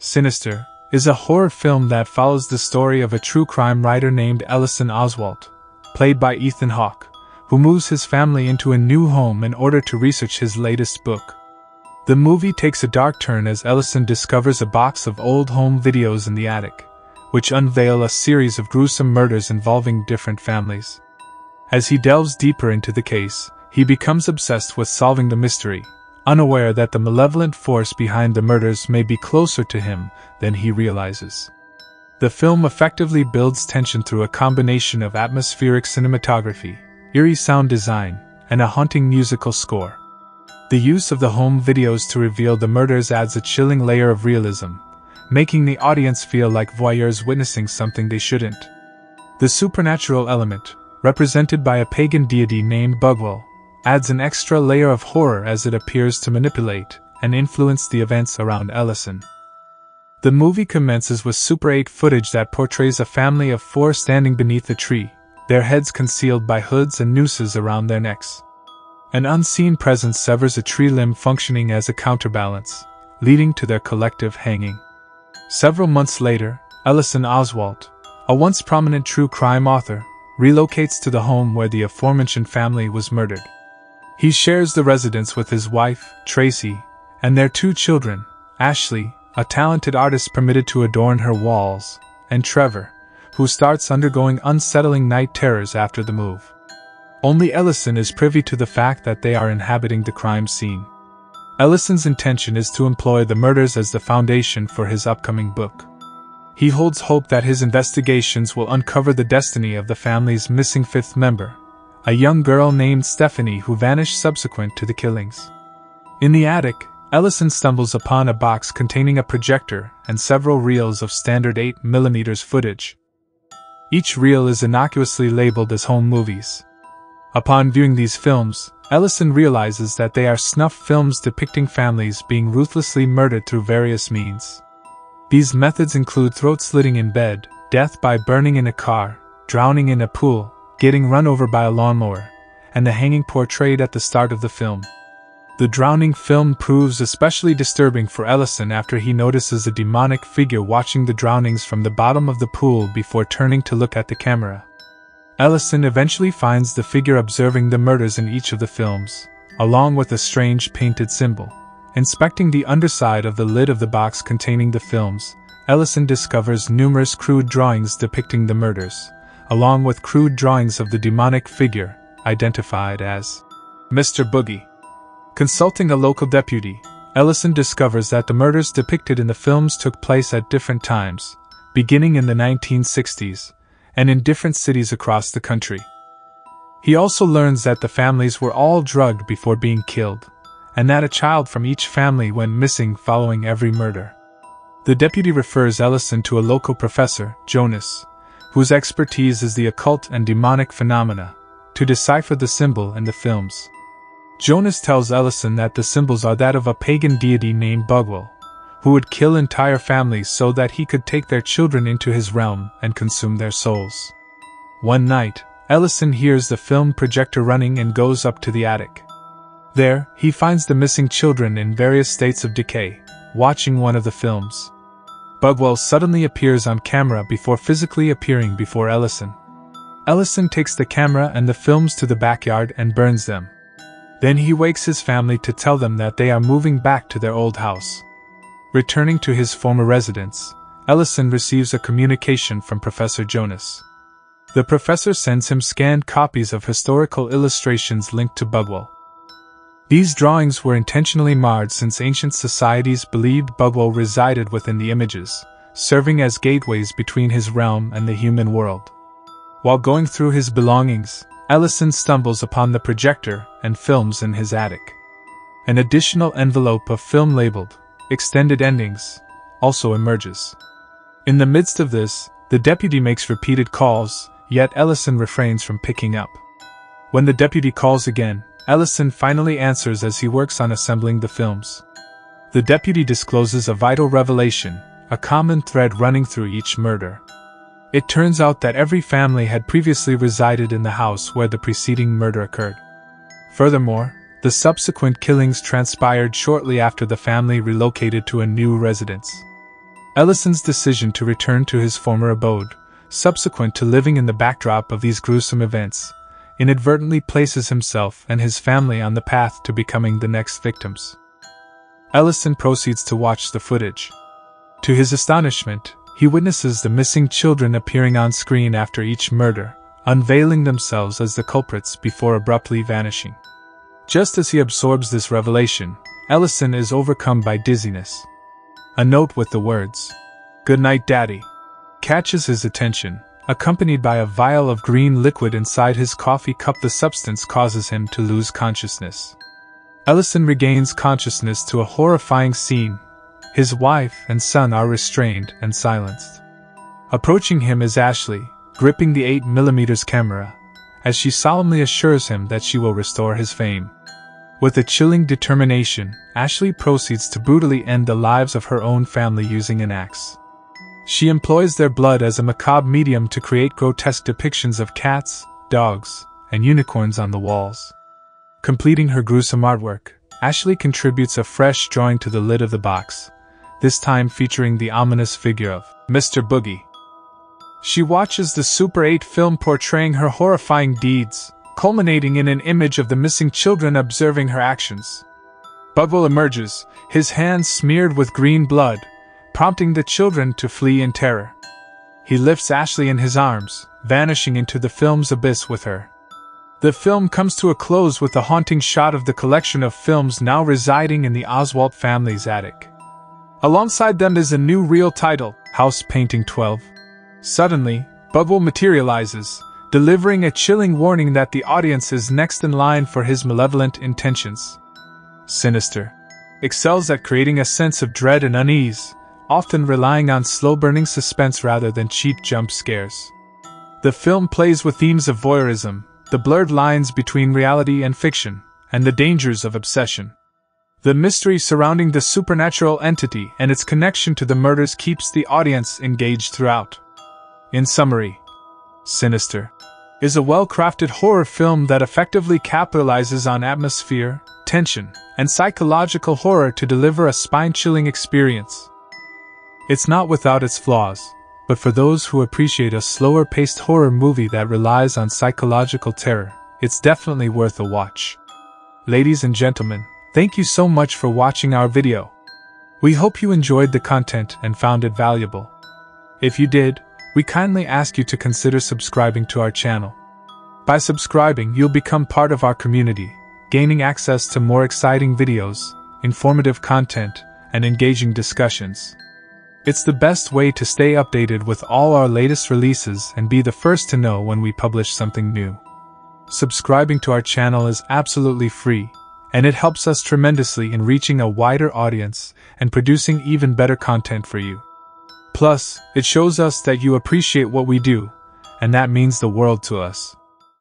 Sinister, is a horror film that follows the story of a true crime writer named Ellison Oswalt, played by Ethan Hawke, who moves his family into a new home in order to research his latest book. The movie takes a dark turn as Ellison discovers a box of old home videos in the attic, which unveil a series of gruesome murders involving different families. As he delves deeper into the case, he becomes obsessed with solving the mystery, unaware that the malevolent force behind the murders may be closer to him than he realizes. The film effectively builds tension through a combination of atmospheric cinematography, eerie sound design, and a haunting musical score. The use of the home videos to reveal the murders adds a chilling layer of realism, making the audience feel like voyeurs witnessing something they shouldn't. The supernatural element, represented by a pagan deity named Bughuul, adds an extra layer of horror as it appears to manipulate and influence the events around Ellison. The movie commences with Super 8 footage that portrays a family of 4 standing beneath a tree, their heads concealed by hoods and nooses around their necks. An unseen presence severs a tree limb functioning as a counterbalance, leading to their collective hanging. Several months later, Ellison Oswalt, a once prominent true crime author, relocates to the home where the aforementioned family was murdered. He shares the residence with his wife, Tracy, and their 2 children, Ashley, a talented artist permitted to adorn her walls, and Trevor, who starts undergoing unsettling night terrors after the move. Only Ellison is privy to the fact that they are inhabiting the crime scene. Ellison's intention is to employ the murders as the foundation for his upcoming book. He holds hope that his investigations will uncover the destiny of the family's missing 5th member, a young girl named Stephanie who vanished subsequent to the killings. In the attic, Ellison stumbles upon a box containing a projector and several reels of standard 8mm footage. Each reel is innocuously labeled as home movies. Upon viewing these films, Ellison realizes that they are snuff films depicting families being ruthlessly murdered through various means. These methods include throat-slitting in bed, death by burning in a car, drowning in a pool, getting run over by a lawnmower, and the hanging portrayed at the start of the film. The drowning film proves especially disturbing for Ellison after he notices a demonic figure watching the drownings from the bottom of the pool before turning to look at the camera. Ellison eventually finds the figure observing the murders in each of the films, along with a strange painted symbol. Inspecting the underside of the lid of the box containing the films, Ellison discovers numerous crude drawings depicting the murders, along with crude drawings of the demonic figure, identified as Mr. Boogie. Consulting a local deputy, Ellison discovers that the murders depicted in the films took place at different times, beginning in the 1960s, and in different cities across the country. He also learns that the families were all drugged before being killed, and that a child from each family went missing following every murder. The deputy refers Ellison to a local professor, Jonas, whose expertise is the occult and demonic phenomena, to decipher the symbol in the films. Jonas tells Ellison that the symbols are that of a pagan deity named Bughuul, who would kill entire families so that he could take their children into his realm and consume their souls. One night, Ellison hears the film projector running and goes up to the attic. There, he finds the missing children in various states of decay, watching one of the films. Bughuul suddenly appears on camera before physically appearing before Ellison. Ellison takes the camera and the films to the backyard and burns them. Then he wakes his family to tell them that they are moving back to their old house. Returning to his former residence, Ellison receives a communication from Professor Jonas. The professor sends him scanned copies of historical illustrations linked to Bughuul. These drawings were intentionally marred since ancient societies believed Bughuul resided within the images, serving as gateways between his realm and the human world. While going through his belongings, Ellison stumbles upon the projector and films in his attic. An additional envelope of film labeled Extended Endings also emerges. In the midst of this, the deputy makes repeated calls, yet Ellison refrains from picking up. When the deputy calls again, Ellison finally answers as he works on assembling the films. The deputy discloses a vital revelation, a common thread running through each murder. It turns out that every family had previously resided in the house where the preceding murder occurred. Furthermore, the subsequent killings transpired shortly after the family relocated to a new residence. Ellison's decision to return to his former abode, subsequent to living in the backdrop of these gruesome events, inadvertently places himself and his family on the path to becoming the next victims. Ellison proceeds to watch the footage. To his astonishment, he witnesses the missing children appearing on screen after each murder, unveiling themselves as the culprits before abruptly vanishing. Just as he absorbs this revelation, Ellison is overcome by dizziness. A note with the words, "Good night, Daddy," catches his attention, accompanied by a vial of green liquid inside his coffee cup. The substance causes him to lose consciousness. Ellison regains consciousness to a horrifying scene. His wife and son are restrained and silenced. Approaching him is Ashley, gripping the 8mm camera, as she solemnly assures him that she will restore his fame. With a chilling determination, Ashley proceeds to brutally end the lives of her own family using an axe. She employs their blood as a macabre medium to create grotesque depictions of cats, dogs, and unicorns on the walls. Completing her gruesome artwork, Ashley contributes a fresh drawing to the lid of the box, this time featuring the ominous figure of Mr. Boogie. She watches the Super 8 film portraying her horrifying deeds, culminating in an image of the missing children observing her actions. Bughuul emerges, his hands smeared with green blood, prompting the children to flee in terror. He lifts Ashley in his arms, vanishing into the film's abyss with her. The film comes to a close with a haunting shot of the collection of films now residing in the Oswalt family's attic. Alongside them is a new reel title, House Painting 12. Suddenly, Bughuul materializes, delivering a chilling warning that the audience is next in line for his malevolent intentions. Sinister excels at creating a sense of dread and unease, often relying on slow-burning suspense rather than cheap jump scares. The film plays with themes of voyeurism, the blurred lines between reality and fiction, and the dangers of obsession. The mystery surrounding the supernatural entity and its connection to the murders keeps the audience engaged throughout. In summary, Sinister is a well-crafted horror film that effectively capitalizes on atmosphere, tension, and psychological horror to deliver a spine-chilling experience. It's not without its flaws, but for those who appreciate a slower-paced horror movie that relies on psychological terror, it's definitely worth a watch. Ladies and gentlemen, thank you so much for watching our video. We hope you enjoyed the content and found it valuable. If you did, we kindly ask you to consider subscribing to our channel. By subscribing, you'll become part of our community, gaining access to more exciting videos, informative content, and engaging discussions. It's the best way to stay updated with all our latest releases and be the first to know when we publish something new. Subscribing to our channel is absolutely free, and it helps us tremendously in reaching a wider audience and producing even better content for you. Plus, it shows us that you appreciate what we do, and that means the world to us.